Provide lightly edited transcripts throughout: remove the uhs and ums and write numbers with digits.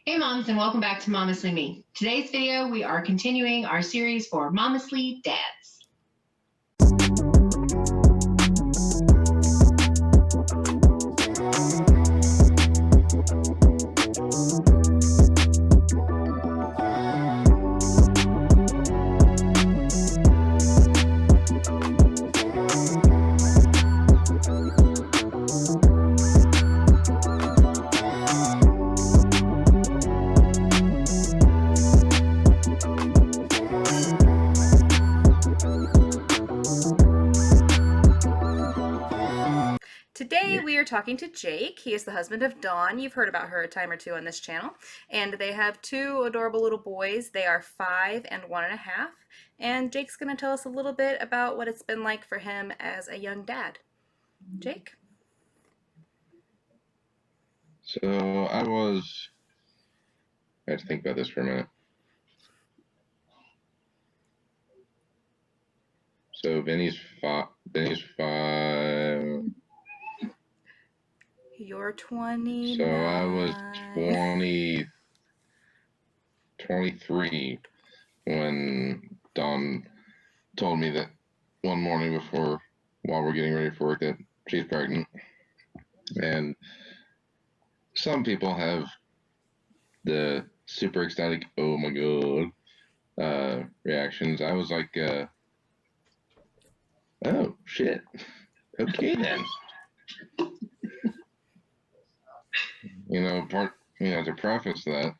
Hey moms, and welcome back to Momestly Me. Today's video, we are continuing our series for Momestly Dads. Today we are talking to Jake. He is the husband of Dawn. You've heard about her a time or two on this channel. And they have two adorable little boys. They are 5 and 1.5. And Jake's going to tell us a little bit about what it's been like for him as a young dad. Jake? So I had to think about this for a minute. So Vinny's five. You're 29. So I was 23 when Dawn told me that one morning while we're getting ready for work, that she's pregnant. And some people have the super ecstatic, oh my god, reactions. I was like, oh shit, okay then. To preface that,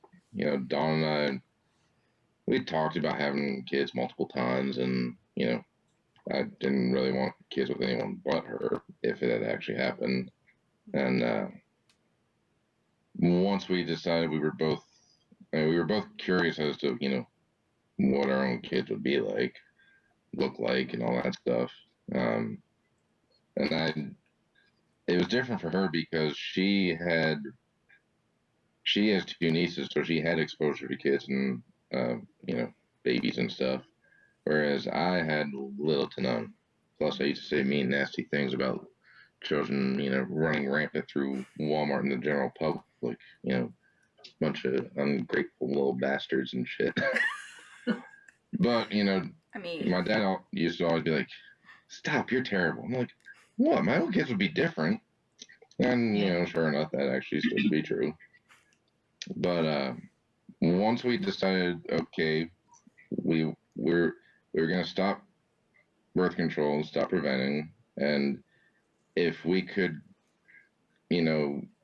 Dawn and I, we talked about having kids multiple times, and, I didn't really want kids with anyone but her if it had actually happened. And once we decided we were both curious as to, what our own kids would be like, look like, and all that stuff. And it was different for her because she has two nieces, so she had exposure to kids and babies and stuff, whereas I had little to none. Plus, I used to say mean, nasty things about children, running rampant through Walmart and the general public, bunch of ungrateful little bastards and shit. But my dad used to always be like, "Stop, you're terrible." I'm like, "What? My own kids would be different." And sure enough, that actually stood to be true. But once we decided, okay, we're gonna stop birth control, stop preventing, and if we could,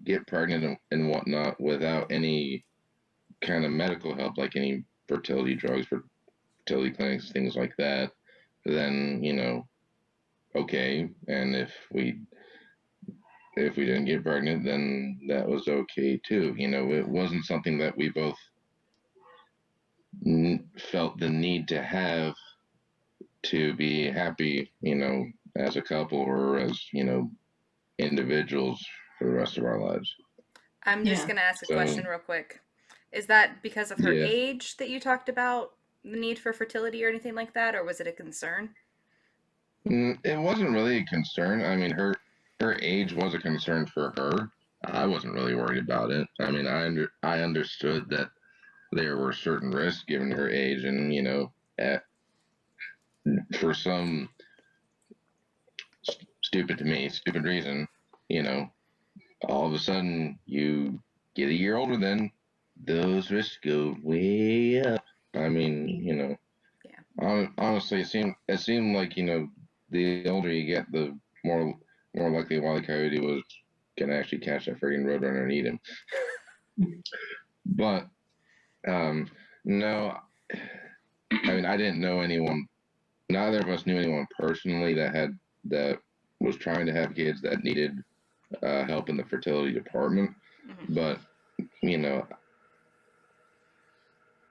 get pregnant and whatnot without any kind of medical help, like any fertility drugs, fertility clinics, things like that, then okay. And if we didn't get pregnant, then that was okay too. It wasn't something that we both felt the need to have to be happy, as a couple or as, individuals for the rest of our lives. I'm just going to ask a question real quick. Is that because of her age that you talked about the need for fertility or anything like that, or was it a concern? It wasn't really a concern. I mean, her age was a concern for her. I wasn't really worried about it. I mean, I understood that there were certain risks given her age, and for some stupid reason, all of a sudden you get a year older, then those risks go way up. I mean, honestly, it seemed like the older you get, the more likely Wile E. Coyote was gonna actually catch that friggin' roadrunner and eat him. But no, I mean, I didn't know anyone. Neither of us knew anyone personally that was trying to have kids that needed help in the fertility department. Mm-hmm. But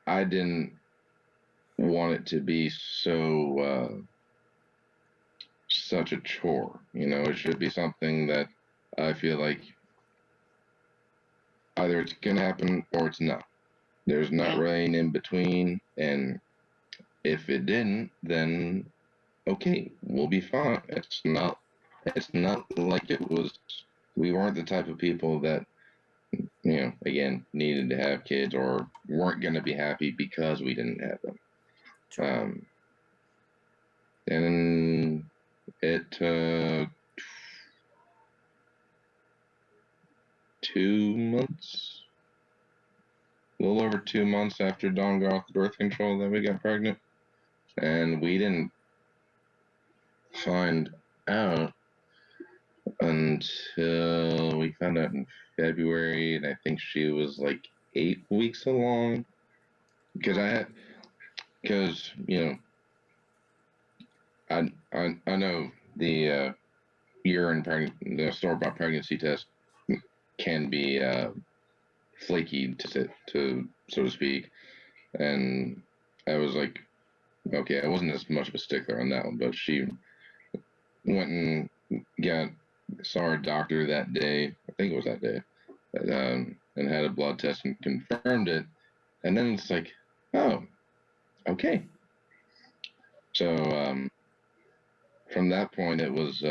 I didn't want it to be such a chore. It should be something that I feel like either it's gonna happen or it's not. There's not really an in between, and if it didn't, then okay, we'll be fine. It's not like it was. We weren't the type of people that again, needed to have kids or weren't going to be happy because we didn't have them. Sure. And it took 2 months, a little over 2 months after Dawn got off the birth control that we got pregnant. And we didn't find out until we found out in February, and I think she was like 8 weeks along. Because I know the the store-bought pregnancy test can be flaky to so to speak, and I was like, okay, I wasn't as much of a stickler on that one, but she went and saw her doctor that day. I think it was that day, and had a blood test and confirmed it. And then it's like, oh, okay. So from that point, it was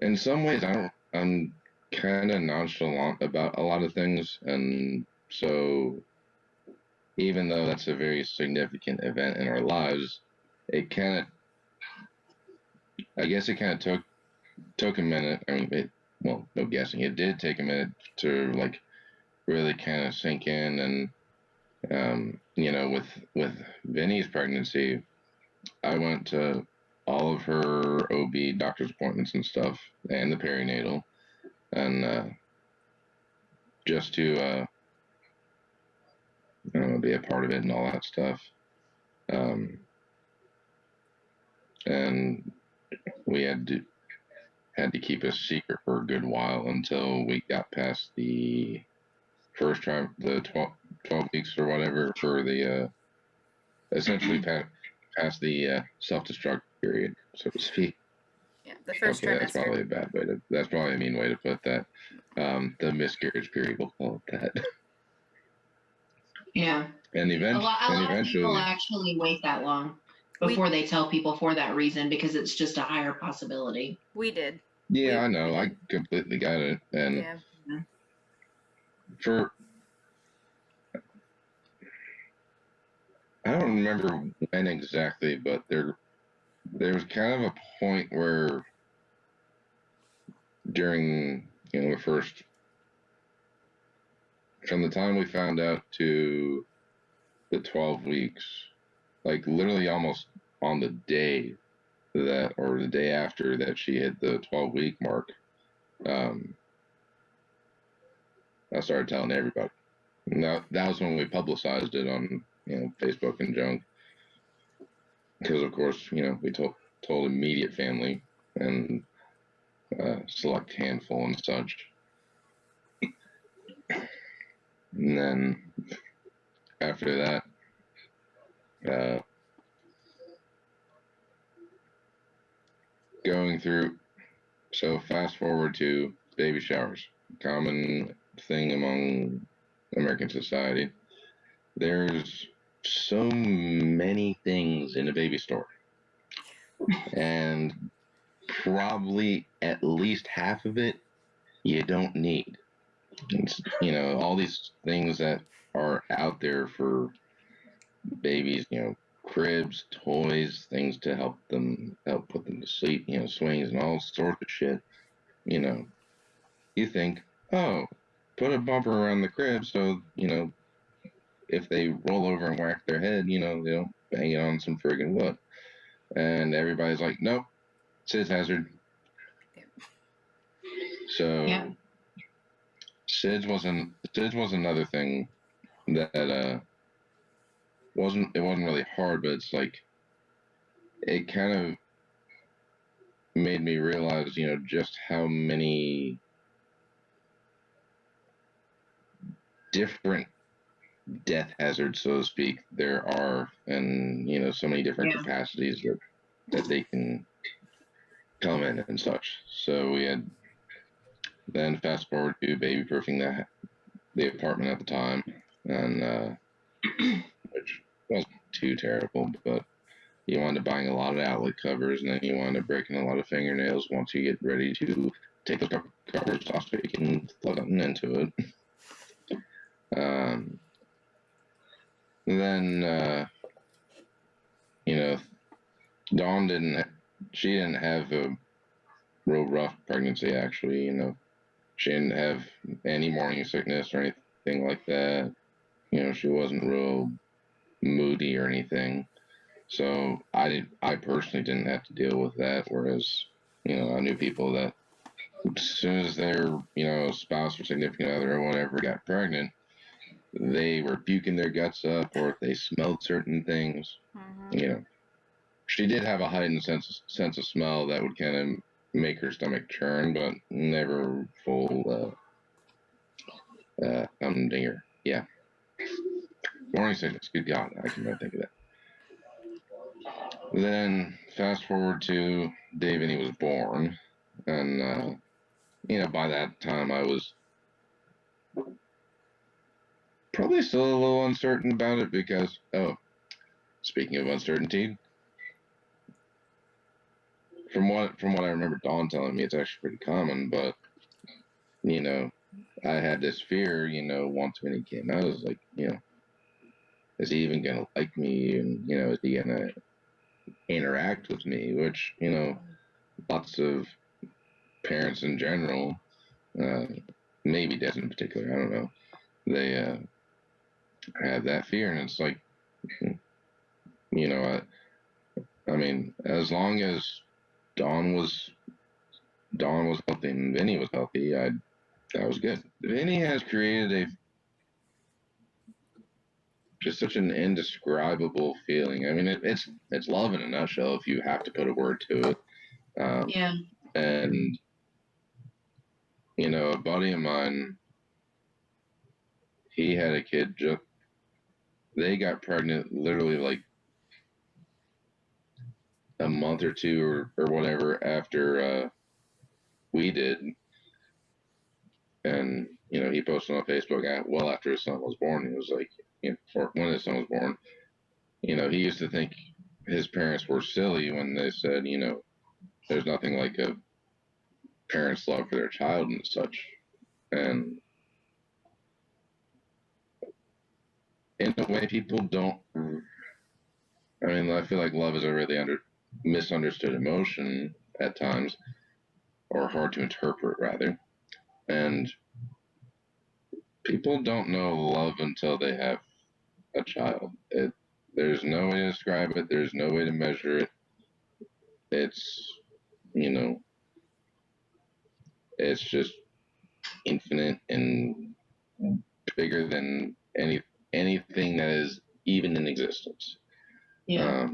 in some ways I'm kind of nonchalant about a lot of things, and so even though that's a very significant event in our lives, it kind of I guess it kind of took a minute. I mean, well, no guessing. It did take a minute to like really kind of sink in, and with Vinny's pregnancy, I went to all of her OB doctor's appointments and stuff, and the perinatal, and just to I don't know, be a part of it and all that stuff. And we had to keep a secret for a good while until we got past the first time, the 12 weeks or whatever for the essentially past the self-destruct period, so to speak. Yeah, the first Okay, trimester. That's probably a mean way to put that. The miscarriage period, we'll call it that. Yeah. And A lot of people eventually, actually wait that long before they tell people for that reason, because it's just a higher possibility. We did. yeah, I We know, I did. completely got it. And Yeah. for I don't remember when exactly, but there was kind of a point where during the first, from the time we found out to the 12 weeks, like literally almost on the day that or the day after that she hit the 12-week mark, um, I started telling everybody. And that was when we publicized it on Facebook and junk, because of course we told immediate family and select handful and such. And then after that, going through, so fast forward to baby showers, common thing among American society. There's so many things in a baby store, and probably at least half of it you don't need. It's, all these things that are out there for babies, cribs, toys, things to help put them to sleep, swings and all sorts of shit. You know, you think, oh, put a bumper around the crib so, if they roll over and whack their head, they'll bang it on some friggin' wood. And everybody's like, nope, SIDS hazard. So Yeah. SIDS was another thing that wasn't really hard, but it's like it kind of made me realize, just how many different death hazards, so to speak, there are, and so many different capacities that they can come in and such. So we had then fast forward to baby proofing the apartment at the time, and which wasn't too terrible, but you wind up buying a lot of outlet covers, and then you wind up breaking a lot of fingernails once you get ready to take those covers off so you can plug something into it. Then, Dawn she didn't have a real rough pregnancy, actually. She didn't have any morning sickness or anything like that. She wasn't real moody or anything. So I personally didn't have to deal with that. Whereas, I knew people that as soon as their, spouse or significant other or whatever got pregnant, they were puking their guts up, or if they smelled certain things. Mm-hmm. She did have a heightened sense of smell that would kind of make her stomach churn, but never full humdinger. Yeah. Morning sickness. Good God, I can never think of that. Then fast forward to day Vinny was born, and by that time I was probably still a little uncertain about it because, speaking of uncertainty, from what I remember Dawn telling me, it's actually pretty common, but I had this fear, once when he came out, I was like, is he even gonna like me, and is he gonna interact with me? Which lots of parents in general, uh, maybe dads in particular, I don't know, they have that fear, and it's like, I mean, as long as Dawn was healthy and Vinny was healthy, that was good. Vinny has created just such an indescribable feeling. I mean, it's love in a nutshell if you have to put a word to it. Yeah. And a buddy of mine, he had a kid. They got pregnant literally like a month or two or whatever after we did, and he posted on Facebook well after his son was born. He was like, when his son was born, he used to think his parents were silly when they said, there's nothing like a parent's love for their child and such. And in a way, people don't. I mean, I feel like love is a really misunderstood emotion at times, or hard to interpret rather. And people don't know love until they have a child. There's no way to describe it. There's no way to measure it. It's you know, it's just infinite and bigger than anything that is even in existence. Yeah.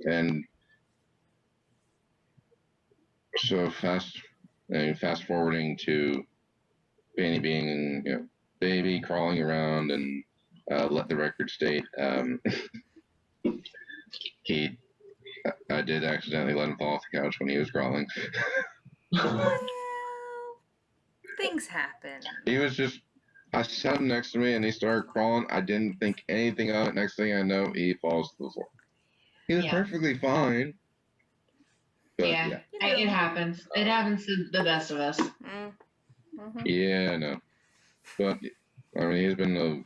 And so fast forwarding to Fanny being, baby crawling around, and let the record state, he, I did accidentally let him fall off the couch when he was crawling. Well, things happen. He was just, I sat him next to me and he started crawling. I didn't think anything of it. Next thing I know, he falls to the floor. He was perfectly fine. But yeah. It happens. It happens to the best of us. Mm-hmm. Yeah, no. But, I mean, he's been a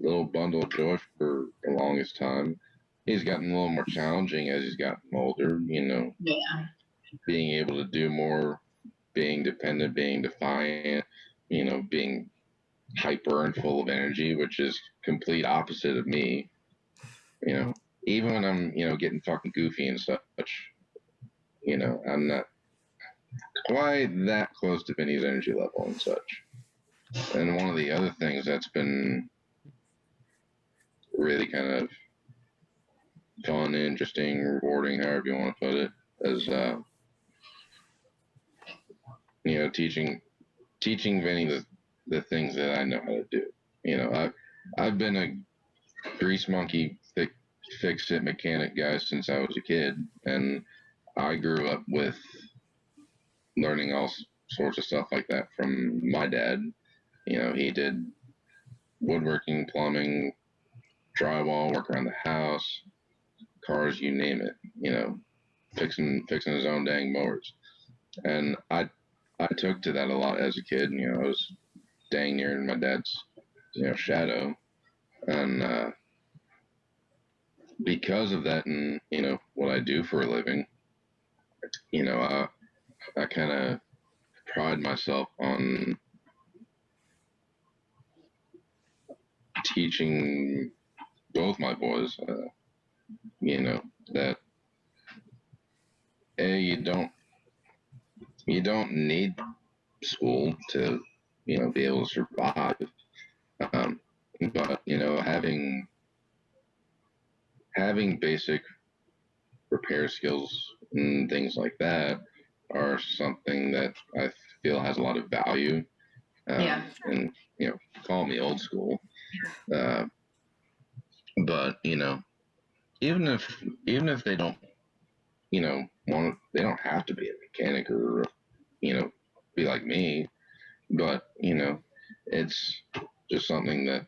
little bundle of joy for the longest time. He's gotten a little more challenging as he's gotten older, Yeah. being able to do more, being dependent, being defiant, being hyper and full of energy, which is complete opposite of me. Even when I'm, getting fucking goofy and such, I'm not quite that close to Vinny's energy level and such. And one of the other things that's been really kind of fun, interesting, rewarding, however you want to put it, is teaching Vinny the things that I know how to do. I've been a grease monkey fix it mechanic guy since I was a kid, and I grew up with learning all sorts of stuff like that from my dad. He did woodworking, plumbing, drywall, work around the house, cars, you name it. Fixing his own dang mowers. And I took to that a lot as a kid. You know, I was dang near in my dad's, shadow, and because of that, and what I do for a living, I kind of pride myself on teaching both my boys, that you don't need school to be able to survive, um, but having basic repair skills and things like that are something that I feel has a lot of value. Yeah. And call me old school, uh, but even if they don't they don't have to be a mechanic or be like me, but it's just something that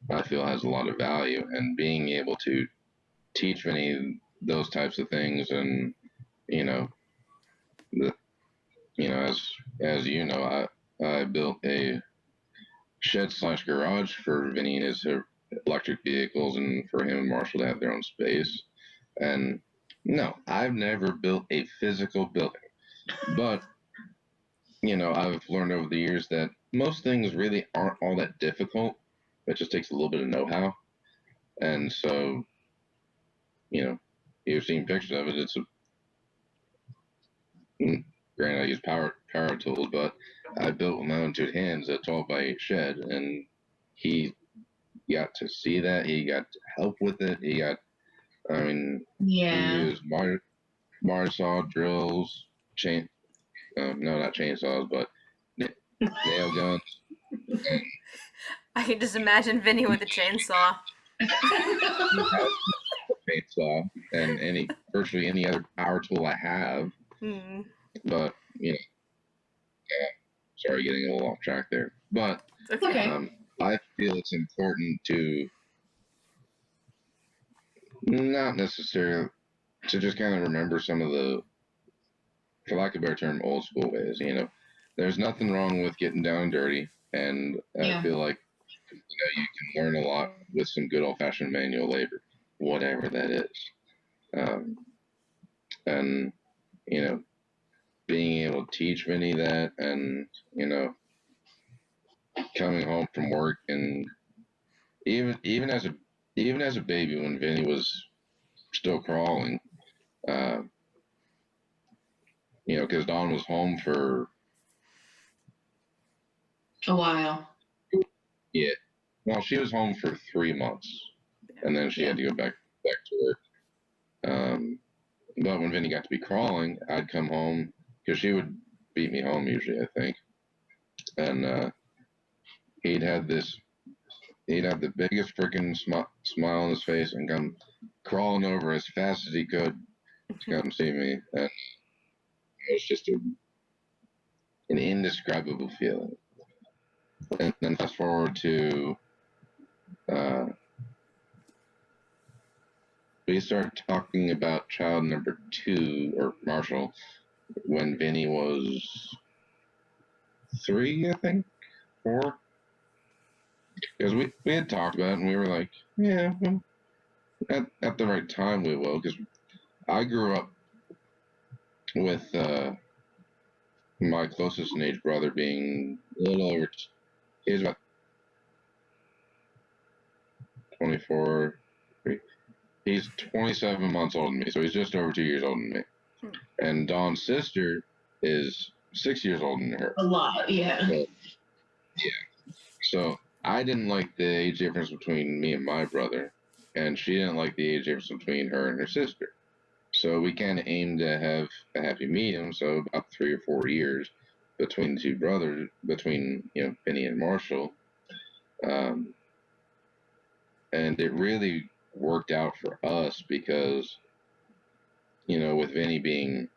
I feel has a lot of value, and being able to teach Vinny those types of things, and you know the, as I built a shed slash garage for Vinny and his electric vehicles, and for him and Marshall to have their own space. And no, I've never built a physical building, but I've learned over the years that most things really aren't all that difficult. It just takes a little bit of know-how. And so, you've seen pictures of it. Granted, I use power tools, but I built with my own two hands a 12 by 8 shed, and he got to see that. He got to help with it. He Yeah. used miter saw, drills, no, not chainsaws, but nail guns. And I can just imagine Vinny with a chainsaw. he has a chainsaw and virtually any other power tool I have. Hmm. But sorry, getting a little off track there. But It's okay. Okay. I feel it's important to not necessarily to just kind of remember some of the, for lack of a better term, old school ways. There's nothing wrong with getting down and dirty, and I Yeah. feel like you can learn a lot with some good old fashioned manual labor, whatever that is. Um, and being able to teach Vinny that, and coming home from work, and even as a baby, when Vinny was still crawling, uh, because Dawn was home for, A while. yeah, well, she was home for 3 months, and then she had to go back to work. But when Vinny got to be crawling, I'd come home because she would beat me home usually, I think, and he'd have this he'd have the biggest freaking smile on his face and come crawling over as fast as he could to come see me, and it was just an indescribable feeling. And then fast forward to uh, we started talking about child number 2, or Marshall, when Vinny was 3, I think, 4, because we had talked about it, and we were like, yeah, well, at the right time we will, because I grew up with my closest in age brother being a little over, he was about 24, he's 27 months older than me, so he's just over 2 years older than me. And Dawn's sister is 6 years older than her. A lot. Yeah. So I didn't like the age difference between me and my brother, and she didn't like the age difference between her and her sister. So we kind of aimed to have a happy medium, so about 3 or 4 years between the two brothers, between Vinny and Marshall, um, and it really worked out for us because with Vinny being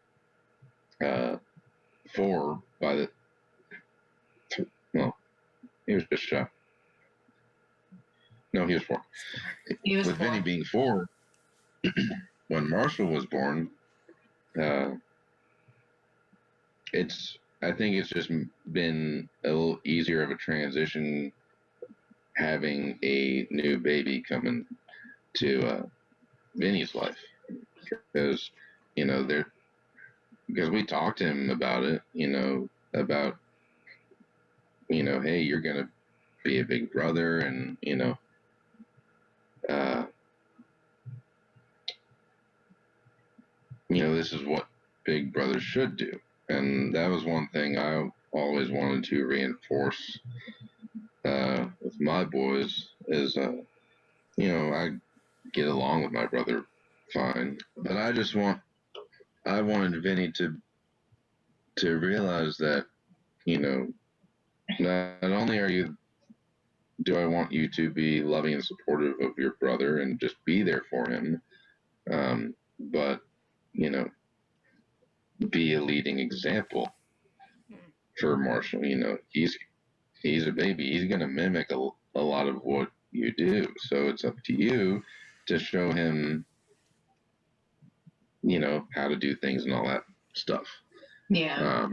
4 by the well, he was just shy. No, he was 4. He was With Vinny 4. being 4, when Marshall was born, uh, it's I think it's just been a little easier of a transition having a new baby coming to Vinny's life because there because we talked to him about it, about hey, you're gonna be a big brother, and uh, this is what big brothers should do, and that was one thing I always wanted to reinforce with my boys is I get along with my brother fine, but I wanted Vinny to realize that not only do I want you to be loving and supportive of your brother and just be there for him, but be a leading example for Marshall. He's a baby. He's gonna mimic a lot of what you do. So it's up to you to show him, how to do things and all that stuff. Yeah.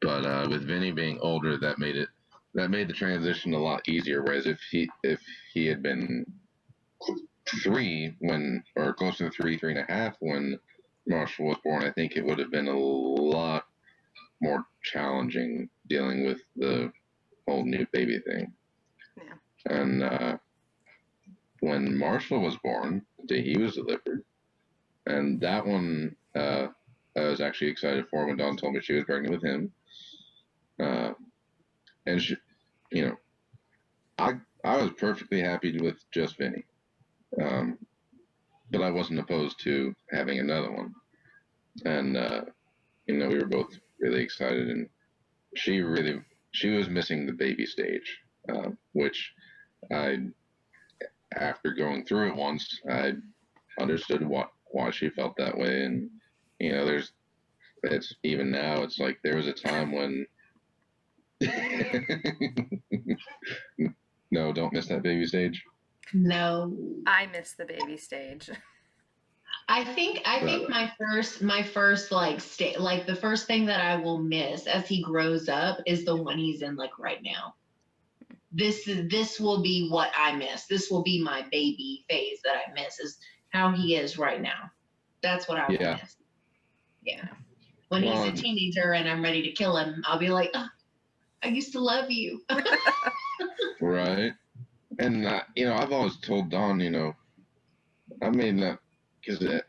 But with Vinny being older, that made the transition a lot easier. Whereas if he had been 3 or closer to 3.5 when Marshall was born, I think it would have been a lot more challenging dealing with the whole new baby thing. Yeah. And when Marshall was born, the day he was delivered, and that one I was actually excited for when Dawn told me she was pregnant with him. And she, I was perfectly happy with just Vinny, but I wasn't opposed to having another one. And we were both really excited, and she was missing the baby stage, which after going through it once, I understood why she felt that way, and it's even now. It's like there was a time when. No, don't miss that baby stage. No. I miss the baby stage. I think my first like like the first thing that I will miss as he grows up is the one he's in like right now. This will be what I miss. This will be my baby phase that I miss is how he is right now. That's what I will miss. Yeah. When he's a teenager and I'm ready to kill him, I'll be like, oh, I used to love you. Right. And I've always told Dawn, I mean that because I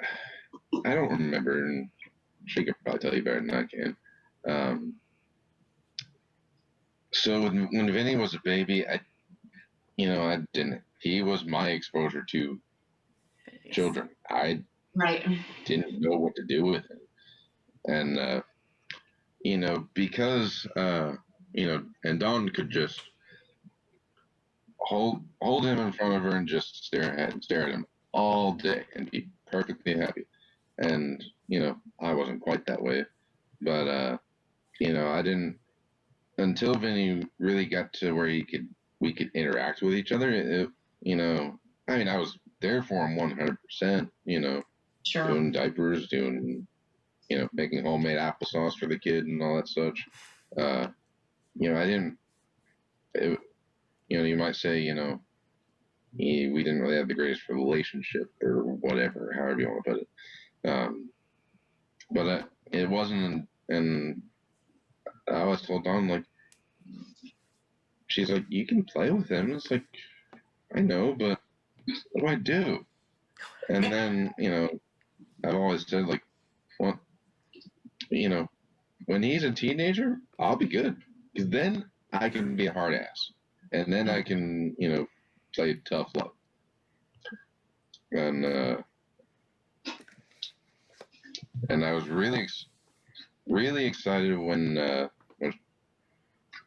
don't remember, and she could probably tell you better than I can. So when Vinny was a baby, I didn't. He was my exposure to children. I didn't know what to do with him, and because and Dawn could just hold him in front of her and just stare at him all day and be perfectly happy. And I wasn't quite that way, but I didn't until Vinny really got to where we could interact with each other. I mean, I was there for him 100%. Sure. Doing diapers, doing making homemade applesauce for the kid and all that such. I didn't. You might say, we didn't really have the greatest relationship or whatever, however you want to put it. But it wasn't, and I always told Dawn, like, she's like, you can play with him. It's like, I know, but what do I do? And then, I've always said, like, well, when he's a teenager, I'll be good. Because then I can be a hard ass. And then I can, play tough love. And I was really excited when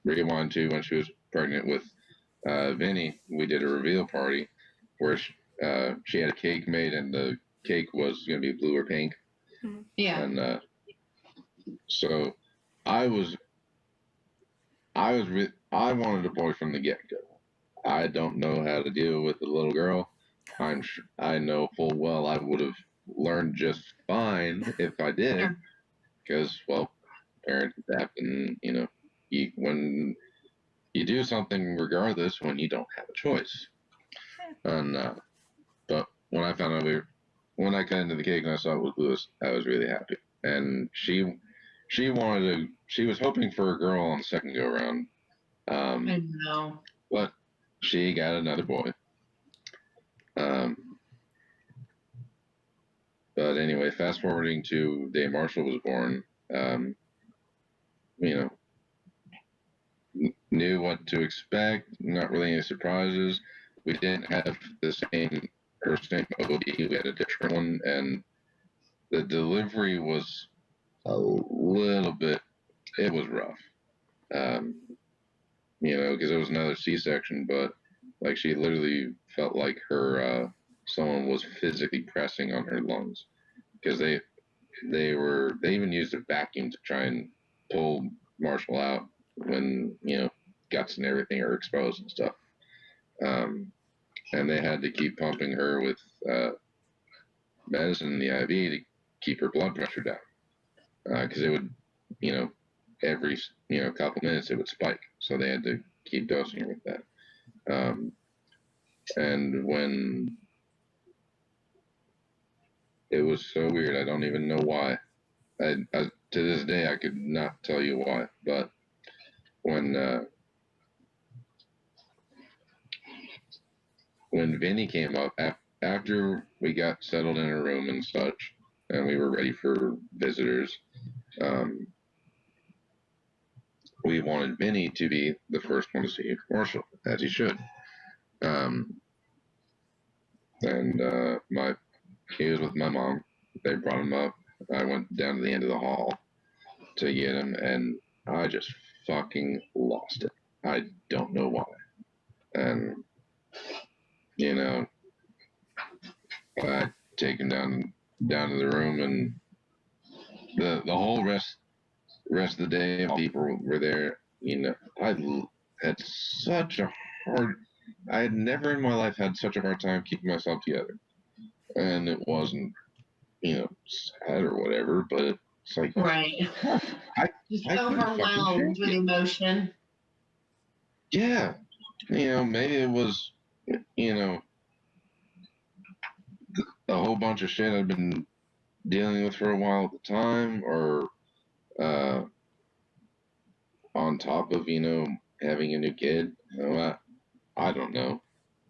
Rewind 2, when she was pregnant with Vinny, we did a reveal party where she had a cake made, and the cake was going to be blue or pink. Yeah. And so I wanted a boy from the get-go. I don't know how to deal with a little girl. I know full well I would have learned just fine if I did. because, well, parents adapt, and when you do something regardless when you don't have a choice. And but when I found out when I cut into the cake and I saw it was Lewis, I was really happy. And she was hoping for a girl on the second go around. I know. But she got another boy. Um, but anyway, fast forwarding to the day Marshall was born, um, you know, knew what to expect, not really any surprises. We didn't have the same OB, we had a different one, and the delivery was a little bit, it was rough. Um, because it was another C-section, but like she literally felt like someone was physically pressing on her lungs because they even used a vacuum to try and pull Marshall out when guts and everything are exposed and stuff. Um, and they had to keep pumping her with medicine in the IV to keep her blood pressure down because it would, you know, every couple minutes it would spike, so they had to keep dosing her with that. And when it was so weird, I don't even know why. To this day I could not tell you why, but when when Vinny came up after we got settled in a room and such, and we were ready for visitors, um, we wanted Vinny to be the first one to see Marshall, as he should. Um, and he was with my mom. They brought him up. I went down to the end of the hall to get him, and I just fucking lost it. I don't know why. And you know, I take him down to the room, and the whole rest of the day, people were there. I had such a hard. I had never in my life had such a hard time keeping myself together, and it wasn't sad or whatever, but it's like Right. I Just I couldn't fucking overwhelmed shake with it. emotion. Yeah, maybe it was you know a whole bunch of shit I'd been dealing with for a while at the time, or uh, on top of having a new kid. I don't know.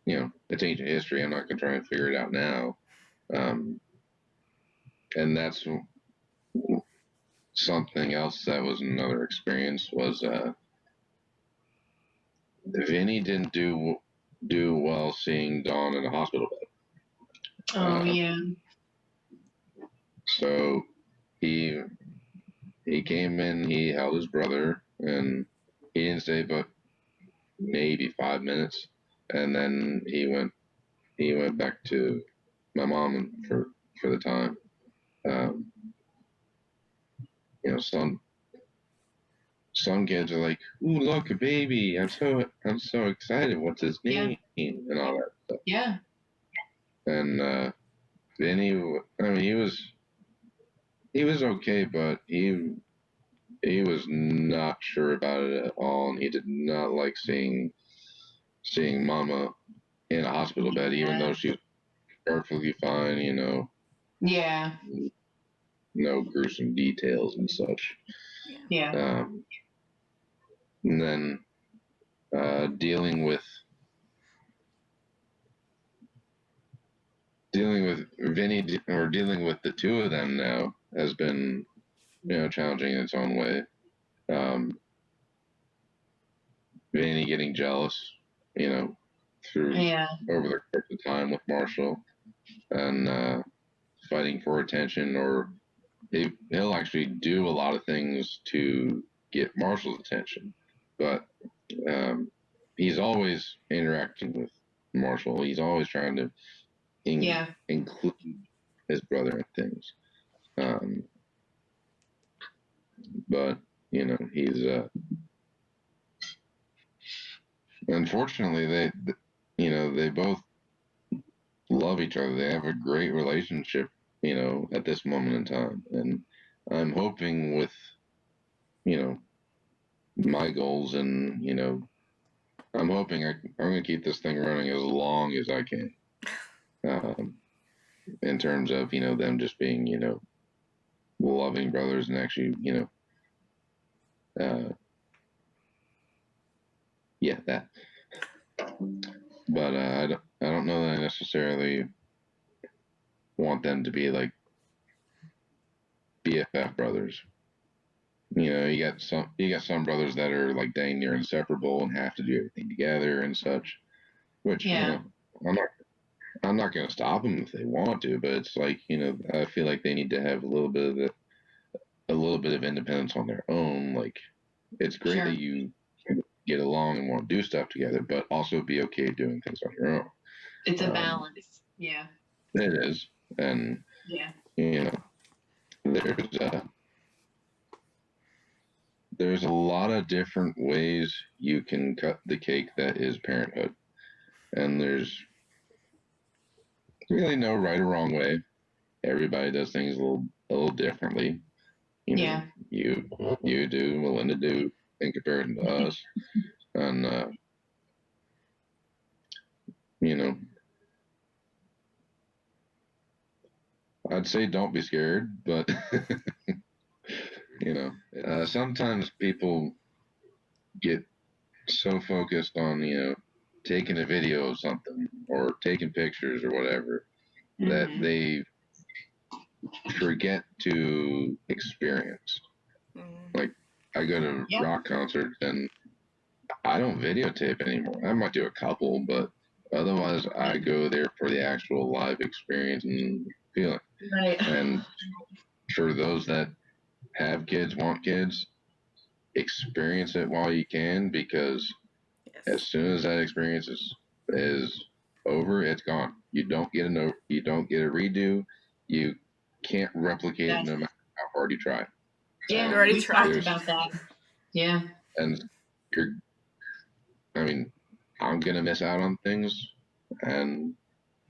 It's ancient history. I'm not gonna try and figure it out now. Um, and that's something else that was another experience was Vinny didn't do well seeing Dawn in a hospital bed. Oh yeah. So he he came in, he held his brother, and he didn't stay but maybe 5 minutes, and then he went back to my mom for the time. Um, some kids are like, "Ooh, look, a baby! I'm so excited. What's his Yeah. name?" and all that stuff. Yeah. And then I mean, he was okay, but he was not sure about it at all, and he did not like seeing Mama in a hospital bed, even Yeah. though she was perfectly fine. Yeah. No gruesome details and such. Yeah. And then dealing with Vinny, or dealing with the two of them now, has been challenging in its own way. Um, Vinny getting jealous, you know, through Yeah. over the course of time with Marshall, and fighting for attention, or he'll actually do a lot of things to get Marshall's attention, but um, he's always interacting with Marshall. He's always trying to Yeah. include his brother in things. Um, but he's unfortunately they both love each other. They have a great relationship, at this moment in time, and I'm hoping with, you know, my goals and, I'm hoping I'm going to keep this thing running as long as I can. Um, in terms of, them just being, loving brothers and actually, yeah, that. But I don't know that I necessarily want them to be like BFF brothers. You got some brothers that are like dang near inseparable and have to do everything together and such. Which Yeah. I'm not going to stop them if they want to, but it's like I feel like they need to have a little bit of independence on their own. Like it's great Sure. that you get along and want to do stuff together, but also be okay doing things on your own. It's a Um, balance. Yeah. it is, and Yeah. you know, there's there's a lot of different ways you can cut the cake that is parenthood, and there's really no right or wrong way. Everybody does things a little differently. Yeah. You do, Melinda do, in comparison to us, and you know, I'd say don't be scared, but sometimes people get so focused on taking a video of something or taking pictures or whatever that Hmm. they forget to experience. Mm. Like I go to Yeah. rock concerts and I don't videotape anymore. I might do a couple, but otherwise I Right. go there for the actual live experience and feeling. Right. And for those that have kids, want kids, experience it while you can, because as Yes. soon as that experience is over, it's gone. You don't get a redo. You can't replicate it That's no matter how hard you try. You yeah. And already We've talked tried. there's about that. Yeah. and you're I mean, I'm gonna miss out on things, and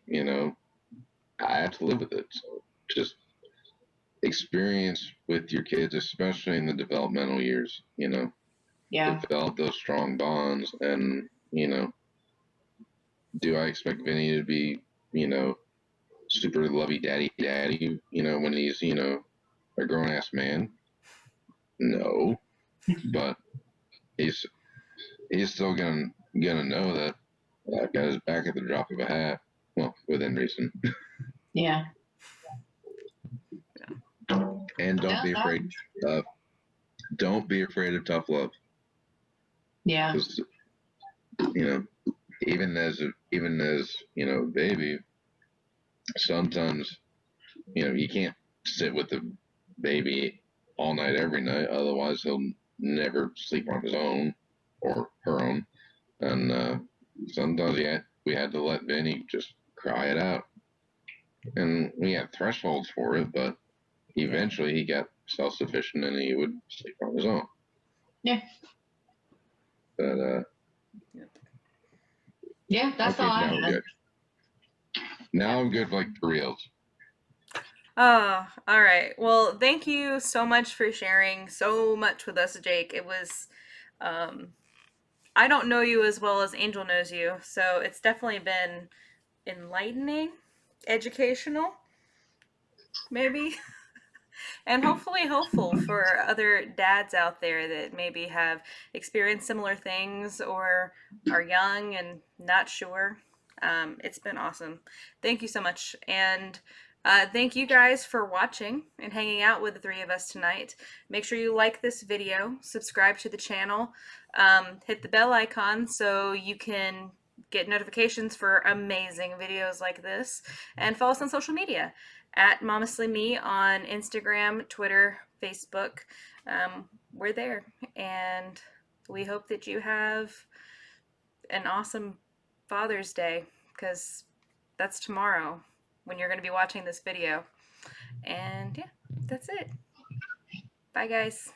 you know, I have to live with it. So just experience with your kids, especially in the developmental years. Yeah. Develop those strong bonds, and do I expect Vinny to be, you know, super lovey daddy, when he's, a grown ass man? No, but he's he's still gonna know that I've got his back at the drop of a hat. Well, within reason. Yeah. And No, that, uh, don't be afraid of tough love, yeah. because you know even as baby, sometimes you can't sit with the baby all night every night, otherwise he'll never sleep on his own or her own. And sometimes we had to let Vinny just cry it out, and we had thresholds for it, but Yeah. eventually he got self-sufficient and he would sleep on his own. Yeah. But Yeah. That's all okay, I now we're had. good. Now Yeah. I'm good, like for reals. Oh, all right. Well, thank you so much for sharing so much with us, Jake. It was, um, I don't know you as well as Angel knows you, so it's definitely been enlightening, educational, maybe, and hopefully helpful for other dads out there that maybe have experienced similar things or are young and not sure. It's been awesome. Thank you so much. And thank you guys for watching and hanging out with the three of us tonight. Make sure you like this video, subscribe to the channel, hit the bell icon so you can get notifications for amazing videos like this, and follow us on social media at Momestly Me on Instagram, Twitter, Facebook. We're there, and we hope that you have an awesome Father's Day, because that's tomorrow when you're going to be watching this video. And yeah, that's it. Bye, guys.